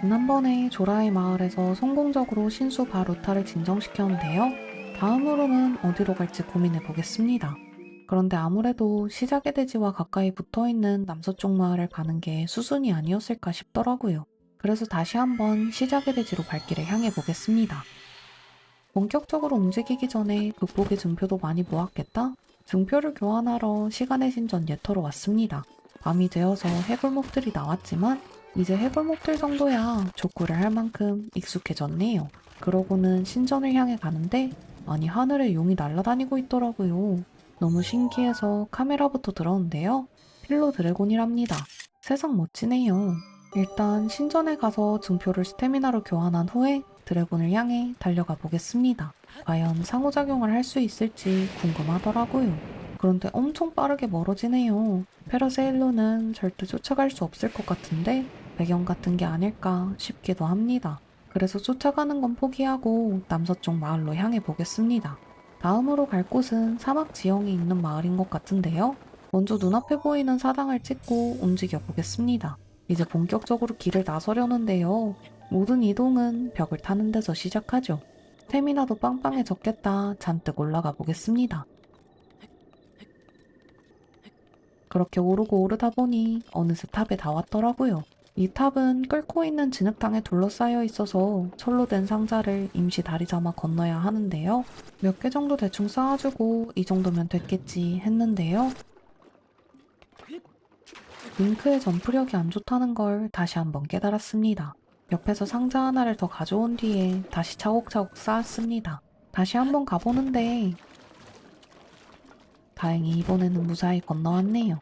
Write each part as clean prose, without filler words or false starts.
지난번에 조라의 마을에서 성공적으로 신수 바루타를 진정시켰는데요. 다음으로는 어디로 갈지 고민해 보겠습니다. 그런데 아무래도 시작의 대지와 가까이 붙어 있는 남서쪽 마을을 가는 게 수순이 아니었을까 싶더라고요. 그래서 다시 한번 시작의 대지로 발길을 향해 보겠습니다. 본격적으로 움직이기 전에 극복의 증표도 많이 모았겠다? 증표를 교환하러 시간의 신전 예터로 왔습니다. 밤이 되어서 해골목들이 나왔지만 이제 해골목들 정도야 족구를 할 만큼 익숙해졌네요. 그러고는 신전을 향해 가는데 아니 하늘에 용이 날아다니고 있더라고요. 너무 신기해서 카메라부터 들었는데요. 필로 드래곤이랍니다. 세상 멋지네요. 일단 신전에 가서 증표를 스태미나로 교환한 후에 드래곤을 향해 달려가 보겠습니다. 과연 상호작용을 할 수 있을지 궁금하더라고요. 그런데 엄청 빠르게 멀어지네요. 페라세일로는 절대 쫓아갈 수 없을 것 같은데 배경 같은 게 아닐까 싶기도 합니다. 그래서 쫓아가는 건 포기하고 남서쪽 마을로 향해 보겠습니다. 다음으로 갈 곳은 사막 지형이 있는 마을인 것 같은데요. 먼저 눈앞에 보이는 사당을 찍고 움직여 보겠습니다. 이제 본격적으로 길을 나서려는데요. 모든 이동은 벽을 타는 데서 시작하죠. 스태미나도 빵빵해졌겠다 잔뜩 올라가 보겠습니다. 그렇게 오르고 오르다 보니 어느새 탑에 다 왔더라고요. 이 탑은 끓고 있는 진흙탕에 둘러싸여 있어서 철로 된 상자를 임시 다리 잡아 건너야 하는데요. 몇 개 정도 대충 쌓아주고 이 정도면 됐겠지 했는데요. 링크의 점프력이 안 좋다는 걸 다시 한번 깨달았습니다. 옆에서 상자 하나를 더 가져온 뒤에 다시 차곡차곡 쌓았습니다. 다시 한번 가보는데 다행히 이번에는 무사히 건너왔네요.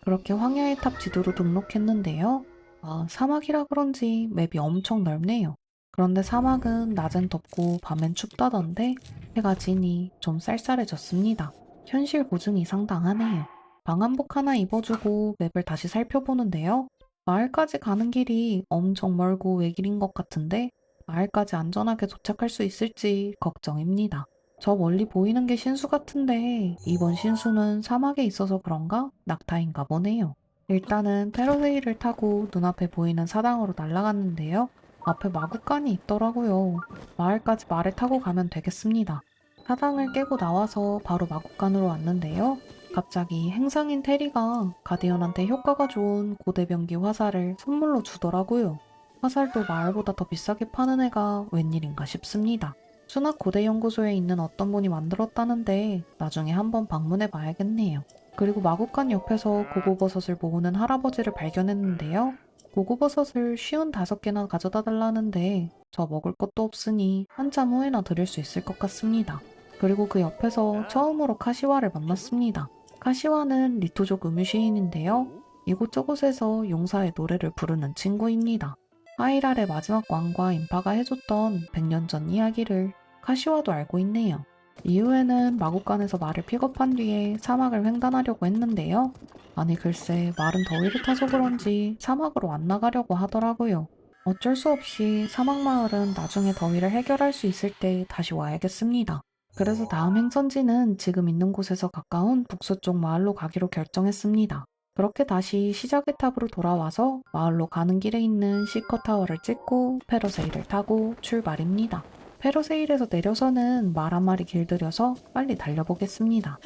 그렇게 황야의 탑 지도로 등록했는데요. 아, 사막이라 그런지 맵이 엄청 넓네요. 그런데 사막은 낮엔 덥고 밤엔 춥다던데 해가 지니 좀 쌀쌀해졌습니다. 현실 고증이 상당하네요. 방한복 하나 입어주고 맵을 다시 살펴보는데요. 마을까지 가는 길이 엄청 멀고 외길인 것 같은데 마을까지 안전하게 도착할 수 있을지 걱정입니다. 저 멀리 보이는 게 신수 같은데 이번 신수는 사막에 있어서 그런가? 낙타인가 보네요. 일단은 페러세일을 타고 눈앞에 보이는 사당으로 날아갔는데요. 앞에 마구간이 있더라고요. 마을까지 말을 타고 가면 되겠습니다. 사당을 깨고 나와서 바로 마구간으로 왔는데요. 갑자기 행상인 테리가 가디언한테 효과가 좋은 고대병기 화살을 선물로 주더라고요. 화살도 마을보다 더 비싸게 파는 애가 웬일인가 싶습니다. 수납 고대 연구소에 있는 어떤 분이 만들었다는데 나중에 한번 방문해 봐야겠네요. 그리고 마구간 옆에서 고고버섯을 모으는 할아버지를 발견했는데요. 고고버섯을 쉬운 5개나 가져다 달라는데 저 먹을 것도 없으니 한참 후에나 드릴 수 있을 것 같습니다. 그리고 그 옆에서 처음으로 카시와를 만났습니다. 카시와는 리토족 음유시인인데요. 이곳저곳에서 용사의 노래를 부르는 친구입니다. 하이랄의 마지막 왕과 인파가 해줬던 100년 전 이야기를 카시와도 알고 있네요. 이후에는 마구간에서 말을 픽업한 뒤에 사막을 횡단하려고 했는데요. 아니 글쎄 말은 더위를 타서 그런지 사막으로 안 나가려고 하더라고요. 어쩔 수 없이 사막 마을은 나중에 더위를 해결할 수 있을 때 다시 와야겠습니다. 그래서 다음 행선지는 지금 있는 곳에서 가까운 북서쪽 마을로 가기로 결정했습니다. 그렇게 다시 시작의 탑으로 돌아와서 마을로 가는 길에 있는 시커타워를 찍고 페러세일을 타고 출발입니다. 페러세일에서 내려서는 말 한 마리 길들여서 빨리 달려보겠습니다.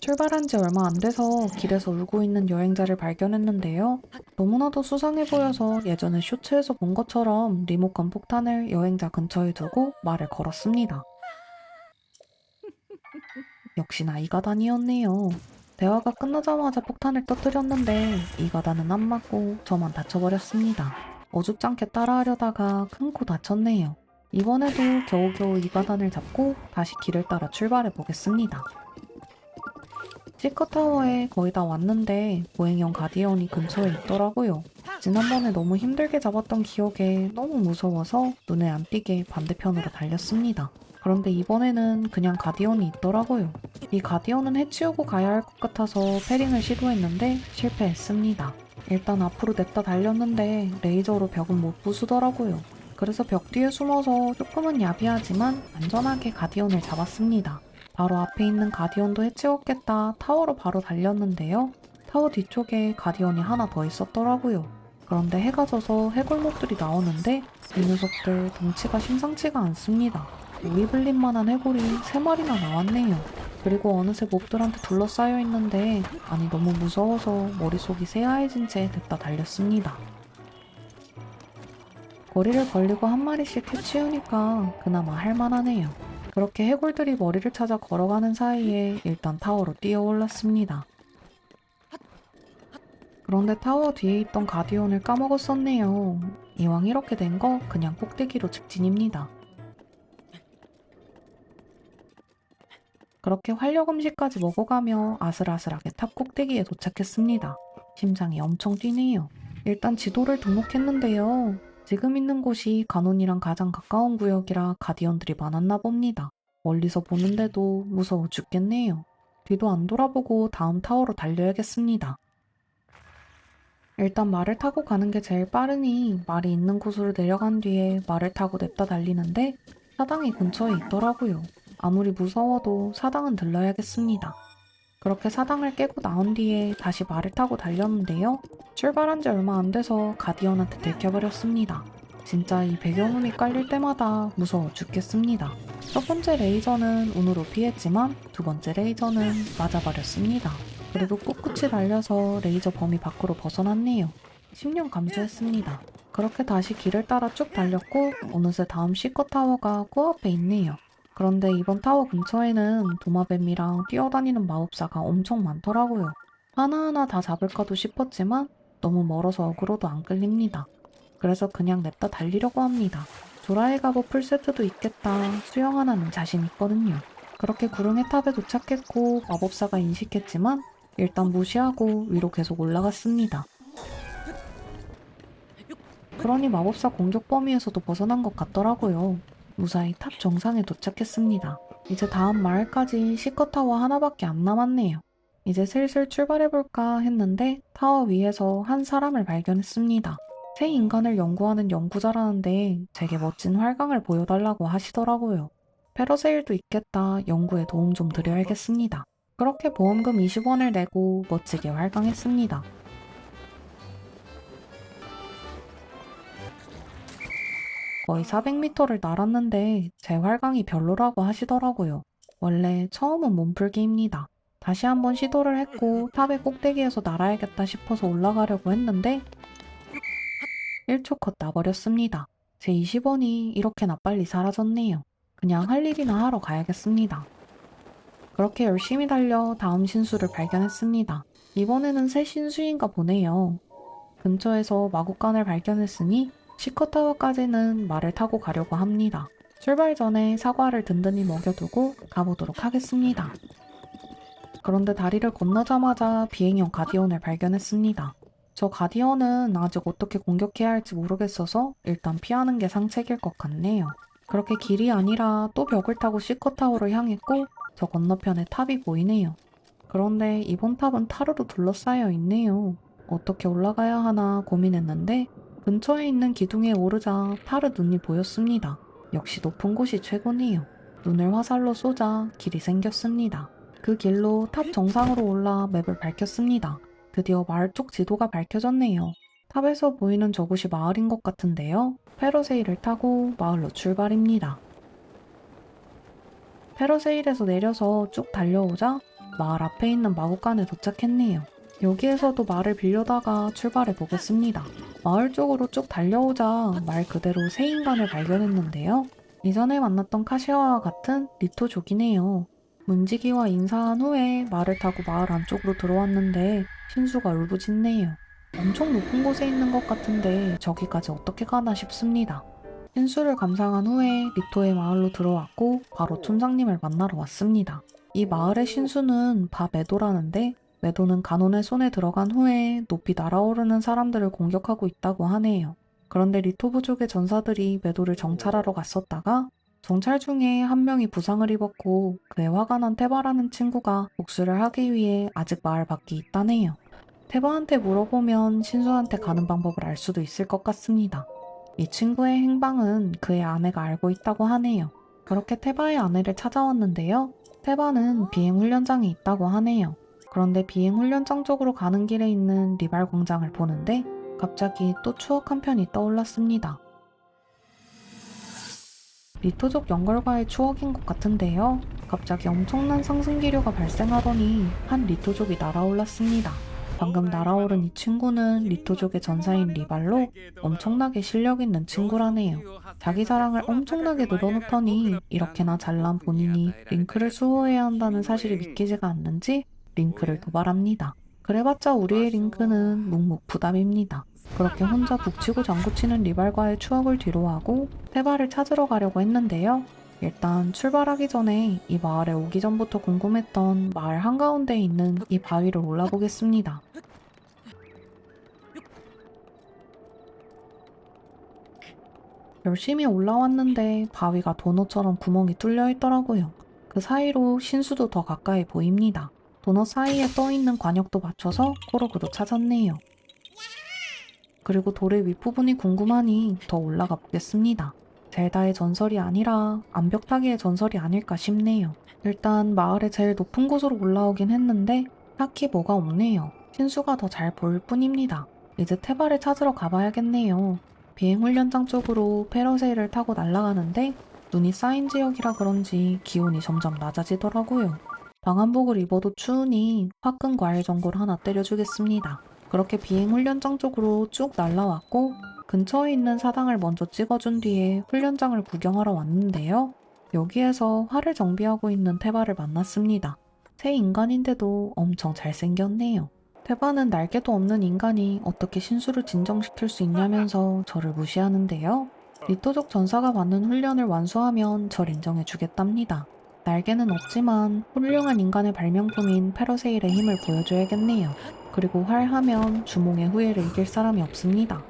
출발한 지 얼마 안 돼서 길에서 울고 있는 여행자를 발견했는데요. 너무나도 수상해 보여서 예전에 쇼츠에서 본 것처럼 리모컨 폭탄을 여행자 근처에 두고 말을 걸었습니다. 역시나 이가단이었네요. 대화가 끝나자마자 폭탄을 터뜨렸는데 이가단은 안 맞고 저만 다쳐버렸습니다. 어줍잖게 따라하려다가 큰 코 다쳤네요. 이번에도 겨우겨우 이가단을 잡고 다시 길을 따라 출발해 보겠습니다. 시커타워에 거의 다 왔는데 보행형 가디언이 근처에 있더라고요. 지난번에 너무 힘들게 잡았던 기억에 너무 무서워서 눈에 안 띄게 반대편으로 달렸습니다. 그런데 이번에는 그냥 가디언이 있더라고요. 이 가디언은 해치우고 가야 할 것 같아서 패링을 시도했는데 실패했습니다. 일단 앞으로 냅다 달렸는데 레이저로 벽은 못 부수더라고요. 그래서 벽 뒤에 숨어서 조금은 야비하지만 안전하게 가디언을 잡았습니다. 바로 앞에 있는 가디언도 해치웠겠다 타워로 바로 달렸는데요. 타워 뒤쪽에 가디언이 하나 더 있었더라고요. 그런데 해가 져서 해골목들이 나오는데 이 녀석들 덩치가 심상치가 않습니다. 우리 블린만한 해골이 3마리나 나왔네요. 그리고 어느새 몹들한테 둘러싸여 있는데 아니 너무 무서워서 머릿속이 새하얘진 채 냅다 달렸습니다. 거리를 벌리고 한 마리씩 해치우니까 그나마 할만하네요. 그렇게 해골들이 머리를 찾아 걸어가는 사이에 일단 타워로 뛰어 올랐습니다. 그런데 타워 뒤에 있던 가디온을 까먹었었네요. 이왕 이렇게 된 거 그냥 꼭대기로 직진입니다. 그렇게 활력 음식까지 먹어가며 아슬아슬하게 탑 꼭대기에 도착했습니다. 심장이 엄청 뛰네요. 일단 지도를 등록했는데요. 지금 있는 곳이 가논이랑 가장 가까운 구역이라 가디언들이 많았나 봅니다. 멀리서 보는데도 무서워 죽겠네요. 뒤도 안 돌아보고 다음 타워로 달려야겠습니다. 일단 말을 타고 가는 게 제일 빠르니 말이 있는 곳으로 내려간 뒤에 말을 타고 냅다 달리는데 사당이 근처에 있더라고요. 아무리 무서워도 사당은 들러야겠습니다. 그렇게 사당을 깨고 나온 뒤에 다시 말을 타고 달렸는데요. 출발한 지 얼마 안 돼서 가디언한테 들켜버렸습니다. 진짜 이 배경음이 깔릴 때마다 무서워 죽겠습니다. 첫 번째 레이저는 운으로 피했지만 두 번째 레이저는 맞아버렸습니다. 그리고 꿋꿋이 달려서 레이저 범위 밖으로 벗어났네요. 10년 감소했습니다. 그렇게 다시 길을 따라 쭉 달렸고 어느새 다음 C컷 타워가 코앞에 있네요. 그런데 이번 타워 근처에는 도마뱀이랑 뛰어다니는 마법사가 엄청 많더라고요. 하나하나 다 잡을까도 싶었지만 너무 멀어서 어그로도 안 끌립니다. 그래서 그냥 냅다 달리려고 합니다. 조라의 갑옷 풀세트도 있겠다. 수영 하나는 자신 있거든요. 그렇게 구름의 탑에 도착했고 마법사가 인식했지만 일단 무시하고 위로 계속 올라갔습니다. 그러니 마법사 공격 범위에서도 벗어난 것 같더라고요. 무사히 탑 정상에 도착했습니다. 이제 다음 마을까지 C컷 타워 하나밖에 안 남았네요. 이제 슬슬 출발해볼까 했는데 타워 위에서 한 사람을 발견했습니다. 새 인간을 연구하는 연구자라는데 되게 멋진 활강을 보여달라고 하시더라고요. 페러세일도 있겠다. 연구에 도움 좀 드려야겠습니다. 그렇게 보험금 20원을 내고 멋지게 활강했습니다. 거의 400m를 날았는데 제 활강이 별로라고 하시더라고요. 원래 처음은 몸풀기입니다. 다시 한번 시도를 했고 탑의 꼭대기에서 날아야겠다 싶어서 올라가려고 했는데 1초 컷 나버렸습니다. 제 20원이 이렇게나 빨리 사라졌네요. 그냥 할 일이나 하러 가야겠습니다. 그렇게 열심히 달려 다음 신수를 발견했습니다. 이번에는 새 신수인가 보네요. 근처에서 마구간을 발견했으니 시커타워까지는 말을 타고 가려고 합니다. 출발 전에 사과를 든든히 먹여두고 가보도록 하겠습니다. 그런데 다리를 건너자마자 비행형 가디언을 발견했습니다. 저 가디언은 아직 어떻게 공격해야 할지 모르겠어서 일단 피하는 게 상책일 것 같네요. 그렇게 길이 아니라 또 벽을 타고 시커타워를 향했고 저 건너편에 탑이 보이네요. 그런데 이번 탑은 타르로 둘러싸여 있네요. 어떻게 올라가야 하나 고민했는데 근처에 있는 기둥에 오르자 타르 눈이 보였습니다. 역시 높은 곳이 최고네요. 눈을 화살로 쏘자 길이 생겼습니다. 그 길로 탑 정상으로 올라 맵을 밝혔습니다. 드디어 마을 쪽 지도가 밝혀졌네요. 탑에서 보이는 저곳이 마을인 것 같은데요. 페러세일을 타고 마을로 출발입니다. 페러세일에서 내려서 쭉 달려오자 마을 앞에 있는 마구간에 도착했네요. 여기에서도 말을 빌려다가 출발해 보겠습니다. 마을 쪽으로 쭉 달려오자 말 그대로 새 인간을 발견했는데요. 이전에 만났던 카시아와 같은 리토족이네요. 문지기와 인사한 후에 말을 타고 마을 안쪽으로 들어왔는데 신수가 울부짖네요. 엄청 높은 곳에 있는 것 같은데 저기까지 어떻게 가나 싶습니다. 신수를 감상한 후에 리토의 마을로 들어왔고 바로 촌장님을 만나러 왔습니다. 이 마을의 신수는 바 메도라는데 메도는 가논의 손에 들어간 후에 높이 날아오르는 사람들을 공격하고 있다고 하네요. 그런데 리토 부족의 전사들이 메도를 정찰하러 갔었다가 정찰 중에 한 명이 부상을 입었고 그에 화가 난 테바라는 친구가 복수를 하기 위해 아직 마을 밖에 있다네요. 테바한테 물어보면 신수한테 가는 방법을 알 수도 있을 것 같습니다. 이 친구의 행방은 그의 아내가 알고 있다고 하네요. 그렇게 테바의 아내를 찾아왔는데요. 테바는 비행 훈련장에 있다고 하네요. 그런데 비행 훈련장 쪽으로 가는 길에 있는 리발 공장을 보는데 갑자기 또 추억 한 편이 떠올랐습니다. 리토족 연결과의 추억인 것 같은데요. 갑자기 엄청난 상승 기류가 발생하더니 한 리토족이 날아올랐습니다. 방금 날아오른 이 친구는 리토족의 전사인 리발로 엄청나게 실력 있는 친구라네요. 자기 자랑을 엄청나게 늘어놓더니 이렇게나 잘난 본인이 링크를 수호해야 한다는 사실이 믿기지가 않는지 링크를 도발합니다. 그래봤자 우리의 링크는 묵묵부답입니다. 그렇게 혼자 북치고 장구치는 리발과의 추억을 뒤로하고 테바를 찾으러 가려고 했는데요. 일단 출발하기 전에 이 마을에 오기 전부터 궁금했던 마을 한가운데에 있는 이 바위를 올라보겠습니다. 열심히 올라왔는데 바위가 도넛처럼 구멍이 뚫려 있더라고요. 그 사이로 신수도 더 가까이 보입니다. 도넛 사이에 떠있는 관역도 맞춰서 코로그도 찾았네요. 그리고 돌의 윗부분이 궁금하니 더 올라가 보겠습니다. 젤다의 전설이 아니라 암벽타기의 전설이 아닐까 싶네요. 일단 마을의 제일 높은 곳으로 올라오긴 했는데 딱히 뭐가 없네요. 신수가 더 잘 보일 뿐입니다. 이제 테바를 찾으러 가봐야겠네요. 비행훈련장 쪽으로 페러세일을 타고 날아가는데 눈이 쌓인 지역이라 그런지 기온이 점점 낮아지더라고요. 방한복을 입어도 추우니 화끈 과일 전골 하나 때려주겠습니다. 그렇게 비행훈련장 쪽으로 쭉 날아왔고 근처에 있는 사당을 먼저 찍어준 뒤에 훈련장을 구경하러 왔는데요. 여기에서 활을 정비하고 있는 테바를 만났습니다. 새 인간인데도 엄청 잘생겼네요. 테바는 날개도 없는 인간이 어떻게 신수를 진정시킬 수 있냐면서 저를 무시하는데요. 리토족 전사가 받는 훈련을 완수하면 절 인정해주겠답니다. 날개는 없지만 훌륭한 인간의 발명품인 페러세일의 힘을 보여줘야겠네요. 그리고 활하면 주몽의 후예를 이길 사람이 없습니다.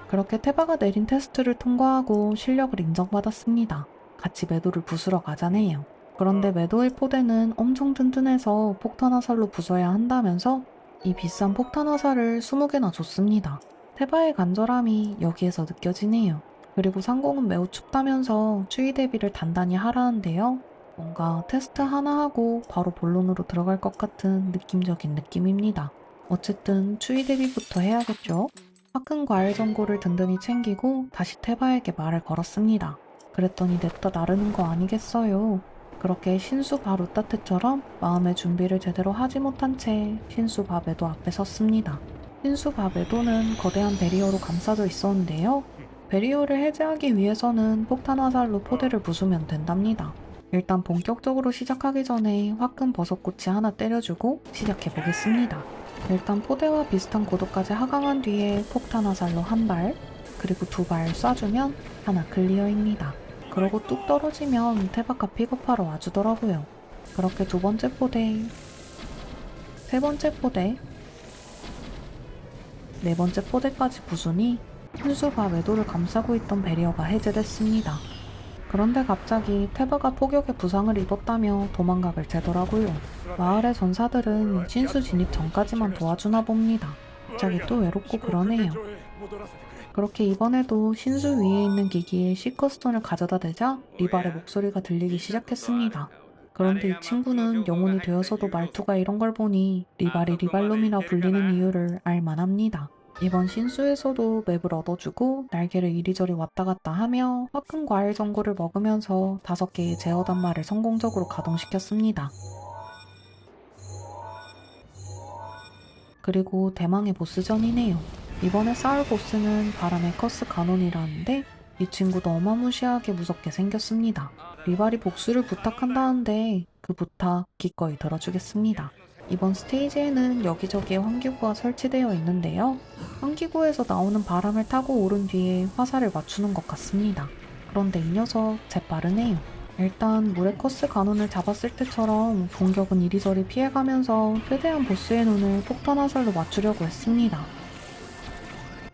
그렇게 테바가 내린 테스트를 통과하고 실력을 인정받았습니다. 같이 매도를 부수러 가자네요. 그런데 매도의 포대는 엄청 튼튼해서 폭탄 화살로 부숴야 한다면서 이 비싼 폭탄 화살을 20개나 줬습니다. 테바의 간절함이 여기에서 느껴지네요. 그리고 상공은 매우 춥다면서 추위 대비를 단단히 하라는데요. 뭔가 테스트 하나 하고 바로 본론으로 들어갈 것 같은 느낌적인 느낌입니다. 어쨌든 추위 대비부터 해야겠죠? 화끈 과일 전골을 든든히 챙기고 다시 테바에게 말을 걸었습니다. 그랬더니 냅다 나르는 거 아니겠어요. 그렇게 신수 바 루타트처럼 마음의 준비를 제대로 하지 못한 채 신수 바 매도 앞에 섰습니다. 신수 바 매도는 거대한 베리어로 감싸져 있었는데요. 베리어를 해제하기 위해서는 폭탄 화살로 포대를 부수면 된답니다. 일단 본격적으로 시작하기 전에 화끈 버섯꽃이 하나 때려주고 시작해보겠습니다. 일단 포대와 비슷한 고도까지 하강한 뒤에 폭탄 화살로 한 발, 그리고 2발 쏴주면 하나 클리어입니다. 그러고 뚝 떨어지면 테바가 픽업하러 와주더라고요. 그렇게 2번째 포대, 3번째 포대, 4번째 포대까지 부수니 신수가 외도를 감싸고 있던 베리어가 해제됐습니다. 그런데 갑자기 테바가 폭격에 부상을 입었다며 도망가길 재더라고요. 마을의 전사들은 신수 진입 전까지만 도와주나 봅니다. 갑자기 또 외롭고 그러네요. 그렇게 이번에도 신수 위에 있는 기기에 시커스톤을 가져다 대자 리발의 목소리가 들리기 시작했습니다. 그런데 이 친구는 영혼이 되어서도 말투가 이런 걸 보니 리발이 리발놈이라 불리는 이유를 알만합니다. 이번 신수에서도 맵을 얻어주고 날개를 이리저리 왔다 갔다 하며 화끈 과일 전골을 먹으면서 5개의 제어 단말을 성공적으로 가동시켰습니다. 그리고 대망의 보스전이네요. 이번에 싸울 보스는 바람의 커스 가논이라는데 이 친구도 어마무시하게 무섭게 생겼습니다. 리발이 복수를 부탁한다는데 그 부탁 기꺼이 들어주겠습니다. 이번 스테이지에는 여기저기에 환기구가 설치되어 있는데요. 환기구에서 나오는 바람을 타고 오른 뒤에 화살을 맞추는 것 같습니다. 그런데 이 녀석 재빠르네요. 일단 물의 커스 가논을 잡았을 때처럼 공격은 이리저리 피해가면서 최대한 보스의 눈을 폭탄 화살로 맞추려고 했습니다.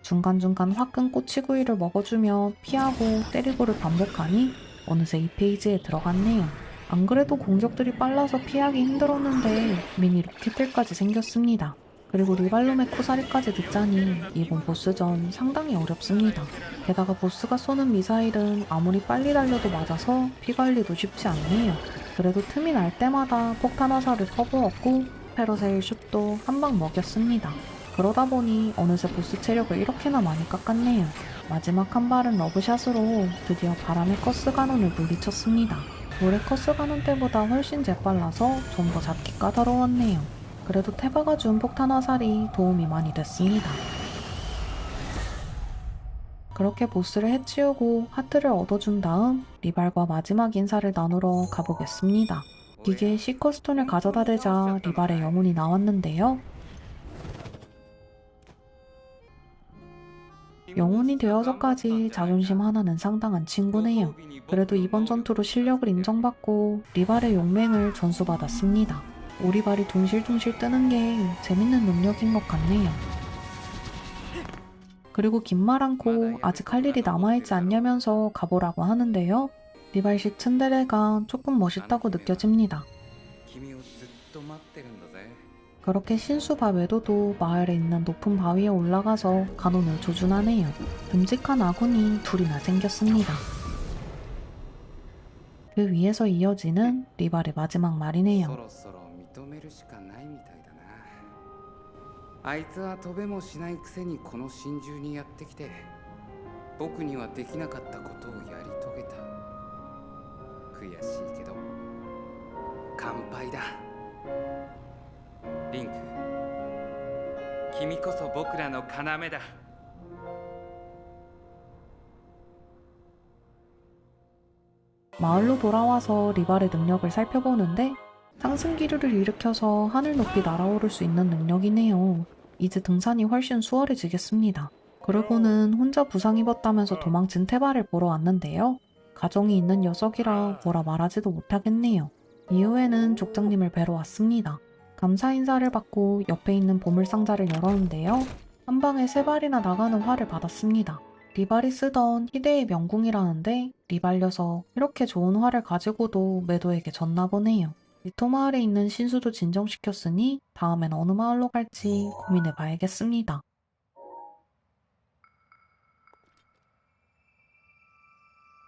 중간중간 화끈 꼬치구이를 먹어주며 피하고 때리고를 반복하니 어느새 2페이지에 들어갔네요. 안 그래도 공격들이 빨라서 피하기 힘들었는데 미니 로켓들까지 생겼습니다. 그리고 리발롬의 코사리까지 듣자니 이번 보스전 상당히 어렵습니다. 게다가 보스가 쏘는 미사일은 아무리 빨리 달려도 맞아서 피 관리도 쉽지 않네요. 그래도 틈이 날 때마다 폭탄 화살을 퍼부었고 페로세일 슛도 한 방 먹였습니다. 그러다 보니 어느새 보스 체력을 이렇게나 많이 깎았네요. 마지막 한 발은 러브샷으로 드디어 바람의 커스 가논을 물리쳤습니다. 올해 커스 가논 때보다 훨씬 재빨라서 좀 더 잡기 까다로웠네요. 그래도 테바가 준 폭탄 화살이 도움이 많이 됐습니다. 그렇게 보스를 해치우고 하트를 얻어준 다음 리발과 마지막 인사를 나누러 가보겠습니다. 기계에 시커스톤을 가져다 대자 리발의 영혼이 나왔는데요. 영혼이 되어서까지 자존심 하나는 상당한 친구네요. 그래도 이번 전투로 실력을 인정받고 리발의 용맹을 전수받았습니다. 오리발이 둥실둥실 뜨는 게 재밌는 능력인 것 같네요. 그리고 긴 말 않고 아직 할 일이 남아있지 않냐면서 가보라고 하는데요. 리발식 츤데레가 조금 멋있다고 느껴집니다. 그렇게 신수바 외도도 마을에 있는 높은 바위에 올라가서 간혼을 조준하네요. 듬직한 아군이 둘이나 생겼습니다. 그 위에서 이어지는 리발의 마지막 말이네요. あいつは飛べもしないくせにこの真珠にやってきて僕にはできなかったことをやり遂げた悔しいけど乾杯だリンク君こそ僕らの要だ 마을로 돌아와서 리발의 능력을 살펴보는데 상승 기류를 일으켜서 하늘 높이 날아오를 수 있는 능력이네요. 이제 등산이 훨씬 수월해지겠습니다. 그러고는 혼자 부상 입었다면서 도망친 테바를 보러 왔는데요. 가정이 있는 녀석이라 뭐라 말하지도 못하겠네요. 이후에는 족장님을 뵈러 왔습니다. 감사 인사를 받고 옆에 있는 보물상자를 열었는데요. 한 방에 3발이나 나가는 활을 받았습니다. 리발이 쓰던 희대의 명궁이라는데 리발 녀석 이렇게 좋은 활을 가지고도 매도에게 졌나 보네요. 리토 마을에 있는 신수도 진정시켰으니 다음엔 어느 마을로 갈지 고민해 봐야겠습니다.